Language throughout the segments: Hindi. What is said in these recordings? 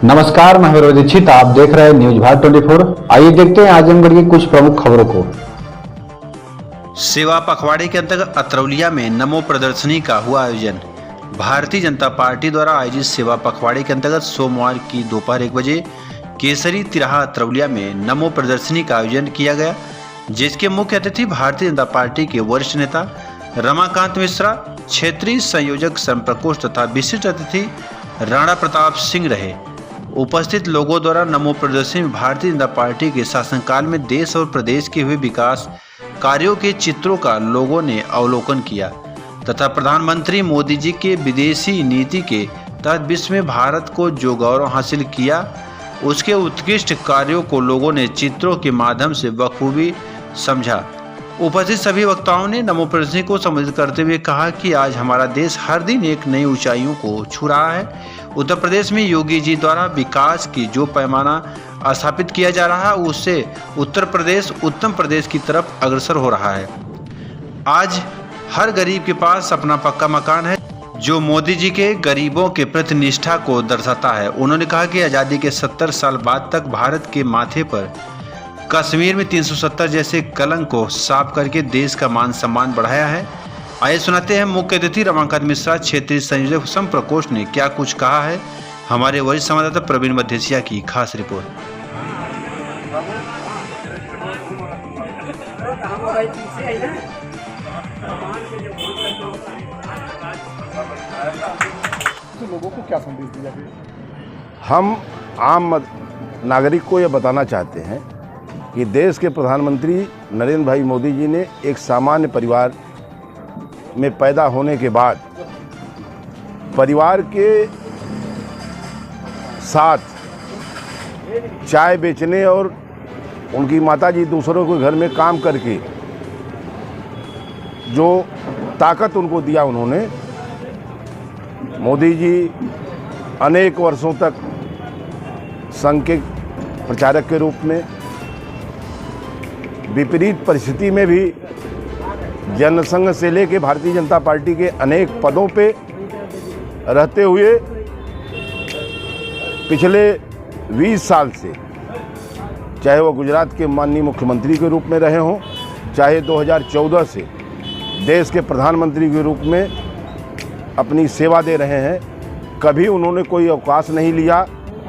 नमस्कार, मैं विरोध दीक्षित। आप देख रहे हैं न्यूज भारत 24। आइए देखते हैं आजमगढ़ की कुछ प्रमुख खबरों को। सेवा पखवाड़े के अंतर्गत अतरौलिया में नमो प्रदर्शनी का हुआ आयोजन। भारतीय जनता पार्टी द्वारा आयोजित सेवा पखवाड़े के अंतर्गत सोमवार की दोपहर 1 बजे केसरी तिराहा अतरौलिया में नमो प्रदर्शनी का आयोजन किया गया, जिसके मुख्य अतिथि भारतीय जनता पार्टी के वरिष्ठ नेता रमाकांत मिश्रा, क्षेत्रीय संयोजक श्रम प्रकोष्ठ तथा विशिष्ट अतिथि राणा प्रताप सिंह रहे। उपस्थित लोगों द्वारा नमो प्रदर्शनी में भारतीय जनता पार्टी के शासनकाल में देश और प्रदेश के हुए विकास कार्यों के चित्रों का लोगों ने अवलोकन किया तथा प्रधानमंत्री मोदी जी के विदेशी नीति के तहत विश्व में भारत को जो गौरव हासिल किया, उसके उत्कृष्ट कार्यों को लोगों ने चित्रों के माध्यम से बखूबी समझा। उपस्थित सभी वक्ताओं ने नमो प्रदर्शनी को संबोधित करते हुए कहा कि आज हमारा देश हर दिन एक नई ऊंचाइयों को छू रहा है। उत्तर प्रदेश में योगी जी द्वारा विकास की जो पैमाना स्थापित किया जा रहा है, उससे उत्तर प्रदेश उत्तम प्रदेश की तरफ अग्रसर हो रहा है। आज हर गरीब के पास अपना पक्का मकान है, जो मोदी जी के गरीबों के प्रति निष्ठा को दर्शाता है। उन्होंने कहा कि आज़ादी के 70 साल बाद तक भारत के माथे पर कश्मीर में 370 जैसे कलंक को साफ करके देश का मान सम्मान बढ़ाया है। आइए सुनाते हैं मुख्य अतिथि रमाकांत मिश्रा, क्षेत्रीय संयोजक श्रम प्रकोष्ठ ने क्या कुछ कहा है। हमारे वरिष्ठ संवाददाता प्रवीण मध्यसिया की खास रिपोर्ट। लोगों को क्या संदेश दिया गया? हम आम नागरिक को यह बताना चाहते हैं कि देश के प्रधानमंत्री नरेंद्र भाई मोदी जी ने एक सामान्य परिवार में पैदा होने के बाद परिवार के साथ चाय बेचने और उनकी माताजी दूसरों के घर में काम करके जो ताकत उनको दिया, उन्होंने मोदी जी अनेक वर्षों तक संघ के प्रचारक के रूप में विपरीत परिस्थिति में भी जनसंघ से लेकर भारतीय जनता पार्टी के अनेक पदों पे रहते हुए पिछले 20 साल से, चाहे वो गुजरात के माननीय मुख्यमंत्री के रूप में रहे हों, चाहे 2014 से देश के प्रधानमंत्री के रूप में अपनी सेवा दे रहे हैं, कभी उन्होंने कोई अवकाश नहीं लिया,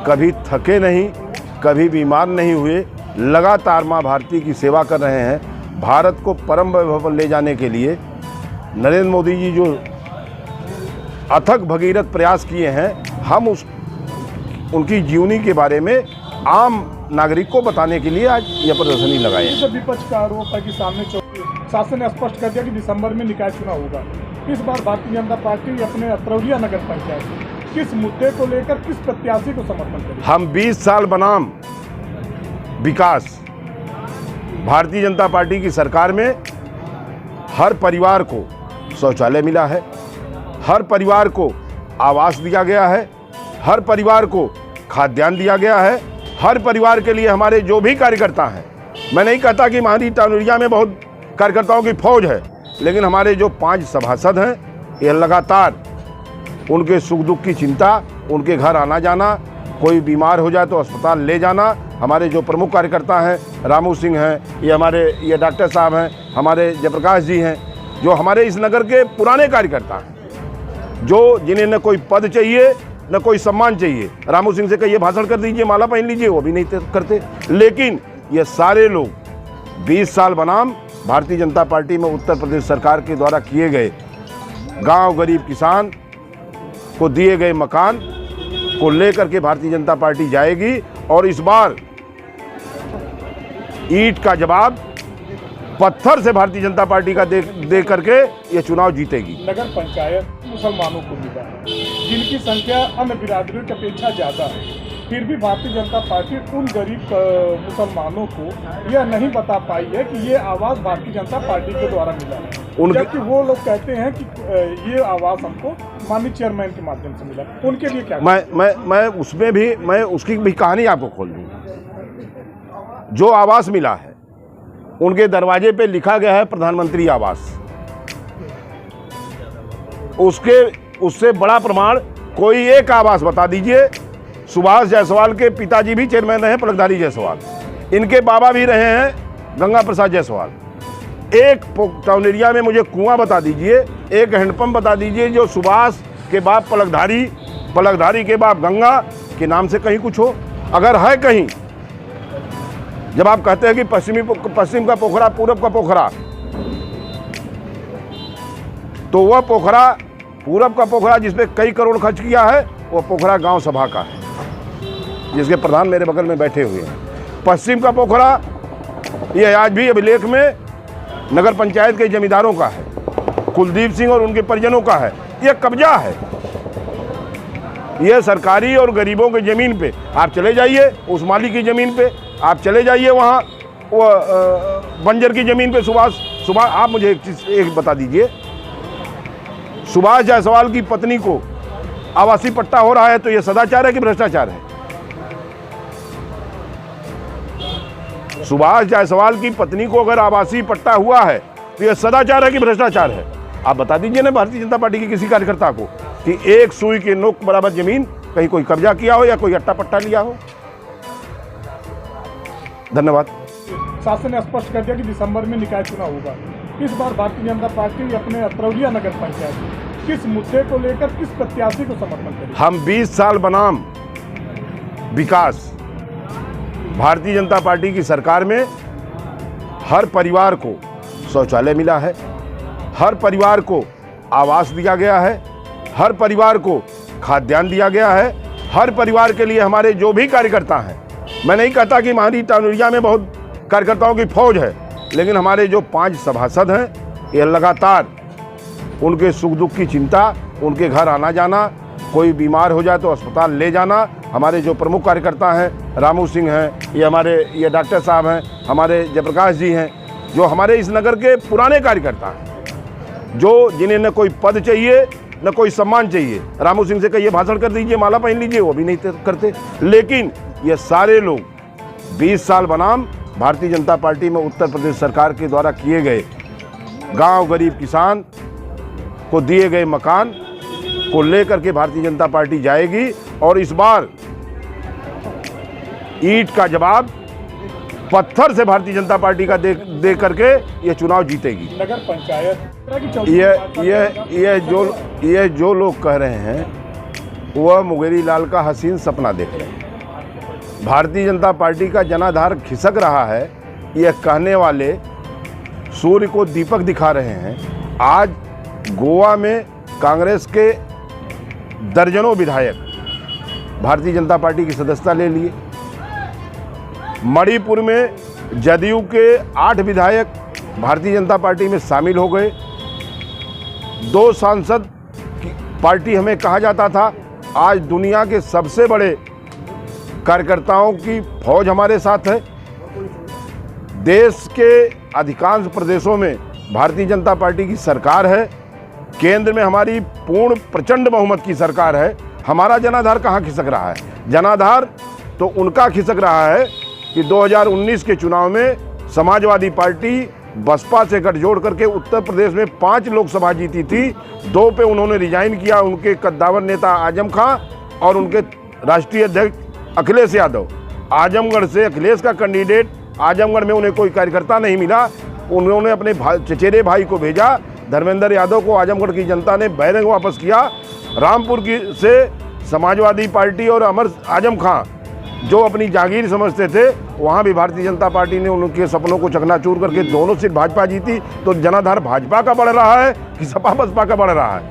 कभी थके नहीं, कभी बीमार नहीं हुए, लगातार माँ भारती की सेवा कर रहे हैं। भारत को परम वैभव पर ले जाने के लिए नरेंद्र मोदी जी जो अथक भगीरथ प्रयास किए हैं, हम उनकी जीवनी के बारे में आम नागरिक को बताने के लिए आज यह प्रदर्शनी लगाए हैं। विपक्ष का आरोप है कि सामने शासन ने स्पष्ट कर दिया कि दिसंबर में निकाय चुनाव होगा। इस बार भारतीय जनता पार्टी अपने अतरौलिया नगर पंचायत किस मुद्दे को लेकर किस प्रत्याशी को समर्थन करेगी? हम 20 साल बनाम विकास, भारतीय जनता पार्टी की सरकार में हर परिवार को शौचालय मिला है, हर परिवार को आवास दिया गया है, हर परिवार को खाद्यान्न दिया गया है, हर परिवार के लिए हमारे जो भी कार्यकर्ता हैं, मैं नहीं कहता कि हमारी टानुरिया में बहुत कार्यकर्ताओं की फौज है, लेकिन हमारे जो 5 सभासद हैं, ये लगातार उनके सुख दुख की चिंता, उनके घर आना जाना, कोई बीमार हो जाए तो अस्पताल ले जाना। हमारे जो प्रमुख कार्यकर्ता हैं, रामू सिंह हैं, ये डॉक्टर साहब हैं, हमारे जयप्रकाश जी हैं, जो हमारे इस नगर के पुराने कार्यकर्ता हैं, जो जिन्हें न कोई पद चाहिए न कोई सम्मान चाहिए। रामू सिंह से कहिए भाषण कर दीजिए, माला पहन लीजिए, वो भी नहीं करते। लेकिन ये सारे लोग 20 साल बनाम भारतीय जनता पार्टी में उत्तर प्रदेश सरकार के द्वारा किए गए गांव गरीब किसान को दिए गए मकान को लेकर के भारतीय जनता पार्टी जाएगी और इस बार ईंट का जवाब पत्थर से भारतीय जनता पार्टी का दे करके ये चुनाव जीतेगी। नगर पंचायत मुसलमानों को मिला है, जिनकी संख्या अन्य बिरादरियों की अपेक्षा ज़्यादा है, फिर भी भारतीय जनता पार्टी उन गरीब मुसलमानों को यह नहीं बता पाई है कि ये आवाज़ भारतीय जनता पार्टी के द्वारा मिला है, जबकि वो लोग कहते हैं कि ये आवाज़ हमको माननीय चेयरमैन के माध्यम से मिला। उनके लिए क्या? मैं उसकी भी कहानी आपको खोल दूँगा। जो आवास मिला है, उनके दरवाजे पे लिखा गया है प्रधानमंत्री आवास। उससे बड़ा प्रमाण कोई एक आवास बता दीजिए सुभाष जायसवाल के पिताजी भी चेयरमैन रहे हैं पलकधारी जायसवाल, इनके बाबा भी रहे हैं गंगा प्रसाद जायसवाल। एक टाउन एरिया में मुझे कुआं बता दीजिए, एक हैंडपंप बता दीजिए जो सुभाष के बाप पलकधारी, पलकधारी के बाप गंगा के नाम से कहीं कुछ हो। अगर है कहीं, जब आप कहते हैं कि पश्चिम का पोखरा पूरब का पोखरा, तो वह पोखरा पूरब का पोखरा जिसपे कई करोड़ खर्च किया है, वह पोखरा गांव सभा का है, जिसके प्रधान मेरे बगल में बैठे हुए हैं। पश्चिम का पोखरा यह आज भी अभिलेख में नगर पंचायत के जमींदारों का है, कुलदीप सिंह और उनके परिजनों का है। यह कब्जा है, यह सरकारी और गरीबों की ज़मीन पे। आप चले जाइए उस माली की ज़मीन पे, आप चले जाइए वहाँ वो बंजर की ज़मीन पे। सुभाष आप मुझे एक चीज़ एक बता दीजिए, सुभाष जायसवाल की पत्नी को आवासीय पट्टा हो रहा है तो यह सदाचार है कि भ्रष्टाचार है? सुभाष जायसवाल की पत्नी को अगर आवासीय पट्टा हुआ है तो यह सदाचार है कि भ्रष्टाचार है? आप बता दीजिए ना भारतीय जनता पार्टी के किसी कार्यकर्ता को कि एक सुई के नोक बराबर जमीन कहीं कोई कब्जा किया हो या कोई अट्टा पट्टा लिया हो। धन्यवाद। शासन ने स्पष्ट कर दिया कि दिसंबर में निकाय चुनाव होगा। इस बार भारतीय जनता पार्टी अपने अत्रौलिया नगर पंचायत किस मुद्दे को लेकर किस प्रत्याशी को समर्थन करेगी? हम 20 साल बनाम विकास, भारतीय जनता पार्टी की सरकार में हर परिवार को शौचालय मिला है, हर परिवार को आवास दिया गया है, हर परिवार को खाद्यान्न दिया गया है, हर परिवार के लिए हमारे जो भी कार्यकर्ता हैं, मैं नहीं कहता कि हमारी टाउन एरिया में बहुत कार्यकर्ताओं की फौज है, लेकिन हमारे जो 5 सभासद हैं, ये लगातार उनके सुख दुख की चिंता, उनके घर आना जाना, कोई बीमार हो जाए तो अस्पताल ले जाना। हमारे जो प्रमुख कार्यकर्ता हैं, रामू सिंह हैं, ये डॉक्टर साहब हैं, हमारे जयप्रकाश जी हैं, जो हमारे इस नगर के पुराने कार्यकर्ता हैं, जो जिन्हें न कोई पद चाहिए न कोई सम्मान चाहिए। रामू सिंह से कहिए भाषण कर दीजिए, माला पहन लीजिए, वो भी नहीं करते। लेकिन ये सारे लोग 20 साल बनाम भारतीय जनता पार्टी में उत्तर प्रदेश सरकार के द्वारा किए गए गांव गरीब किसान को दिए गए मकान को लेकर के भारतीय जनता पार्टी जाएगी और इस बार ईंट का जवाब पत्थर से भारतीय जनता पार्टी का दे करके ये चुनाव जीतेगी। नगर पंचायत ये जो लोग कह रहे हैं वह मुंगेरी लाल का हसीन सपना देख रहे हैं। भारतीय जनता पार्टी का जनाधार खिसक रहा है, यह कहने वाले सूर्य को दीपक दिखा रहे हैं। आज गोवा में कांग्रेस के दर्जनों विधायक भारतीय जनता पार्टी की सदस्यता ले लिए, मणिपुर में जदयू के 8 विधायक भारतीय जनता पार्टी में शामिल हो गए। 2 सांसद की पार्टी हमें कहा जाता था, आज दुनिया के सबसे बड़े कार्यकर्ताओं की फौज हमारे साथ है। देश के अधिकांश प्रदेशों में भारतीय जनता पार्टी की सरकार है, केंद्र में हमारी पूर्ण प्रचंड बहुमत की सरकार है। हमारा जनाधार कहाँ खिसक रहा है? जनाधार तो उनका खिसक रहा है कि 2019 के चुनाव में समाजवादी पार्टी बसपा से गठजोड़ करके उत्तर प्रदेश में 5 लोकसभा जीती थी, 2 पे उन्होंने रिजाइन किया, उनके कद्दावर नेता आजम खां और उनके राष्ट्रीय अध्यक्ष अखिलेश यादव। आजमगढ़ से अखिलेश का कैंडिडेट, आजमगढ़ में उन्हें कोई कार्यकर्ता नहीं मिला, उन्होंने अपने चचेरे भाई को भेजा, धर्मेंद्र यादव को आजमगढ़ की जनता ने बैरंग वापस किया। रामपुर की से समाजवादी पार्टी और अमर आजम खां जो अपनी जागीर समझते थे, वहाँ भी भारतीय जनता पार्टी ने उनके सपनों को चकनाचूर करके दोनों सीट भाजपा जीती। तो जनाधार भाजपा का बढ़ रहा है कि सपा बसपा का बढ़ रहा है?